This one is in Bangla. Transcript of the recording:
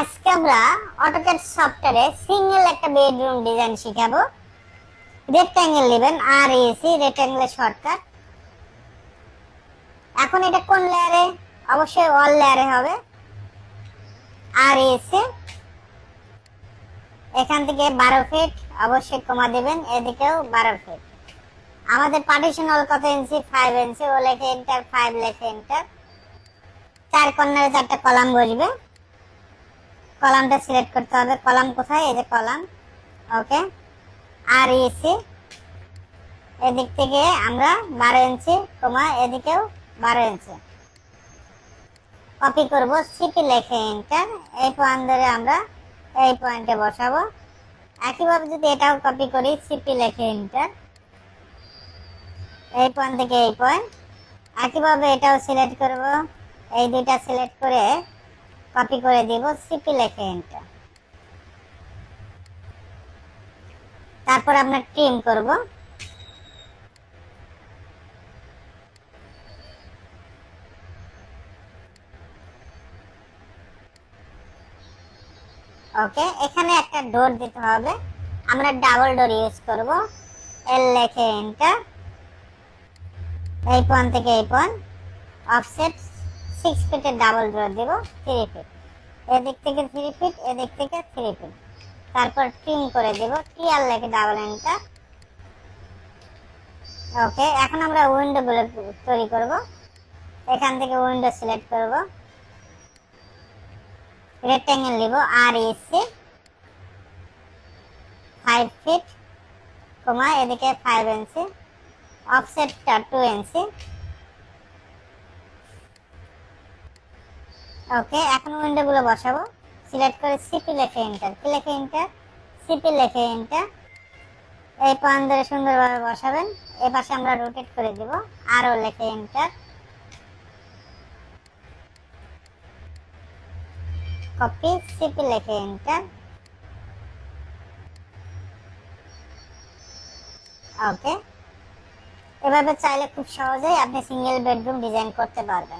আজকে আমরা অটোক্যাড সফটওয়্যারে সিঙ্গেল একটা বেডরুম ডিজাইন শিখাবো। রেক্ট্যাঙ্গেল নেবেন, আর এসি রেক্ট্যাঙ্গেলের শর্টকাট। এখন এটা কোন লেয়ারে? অবশ্যই অল লেয়ারে হবে। আর এসি এখান থেকে 12 ফিট অবশ্যই কমা দিবেন, এদিকেও 12 ফিট। আমাদের পার্টিশন হল কত ইঞ্চি? 5 ইঞ্চি। ও লেখে এন্টার, 5 লেখে এন্টার। 4 কর্নারে 4টা কলাম বসবে। কলামটা সিলেক্ট করতে হবে। কলাম কোথায়? এই যে কলাম। ওকে, আর এসি এদিক থেকে আমরা 12 ইঞ্চি কমা এদিকেও 12 ইঞ্চি কপি করব। সিপি লেখে এন্টার। এই পয়েন্ট ধরে আমরা এই পয়েন্টে বসাবো। একইভাবে যদি এটাও কপি করি, সিপি লেখে এন্টার। এই পয়েন্ট থেকে এই পয়েন্ট। একইভাবে এটাও সিলেক্ট করব। এই দুইটা সিলেক্ট করে কপি করে দিব, সিপি লেখে এন্টার। তারপর আমরা ট্রিম করব। ওকে, এখানে একটা ডোর দিতে হবে। আমরা ডাবল ডোর ইউজ করব। এল লেখে এন্টার। এই পয়েন্ট থেকে এই পয়েন্ট অফসেট 6 ফিটের ডাবল ডোর দেব, 3 ফিট। এদিক থেকে 3 ফিট, এদিক থেকে 3 ফিট। তারপর ট্রিম করে দেব, টিআর লেখে ডাবল এন্টার। ওকে, এখন আমরা উইন্ডো গুলো তৈরি করব। এখান থেকে উইন্ডো সিলেক্ট করব। রেক্ট্যাঙ্গেল নিব, আর এসি 5 ফিট কমা এদিকে 5 ইঞ্চি, অফসেটটা 2 ইঞ্চি। ওকে, এখন উইন্ডো গুলো বসাবো। সিলেক্ট করে সিপি লেখে এন্টার। কি লেখে এন্টার? সিপি লেখে এন্টার। এই পয়েন্ট ধরে সুন্দরভাবে বসাবেন। এই পাশে আমরা রোটেট করে দিব, আরও লেখে এন্টার। কপি, সিপি লেখে এন্টার। ওকে, এভাবে চাইলে খুব সহজেই আপনি সিঙ্গেল বেডরুম ডিজাইন করতে পারবেন।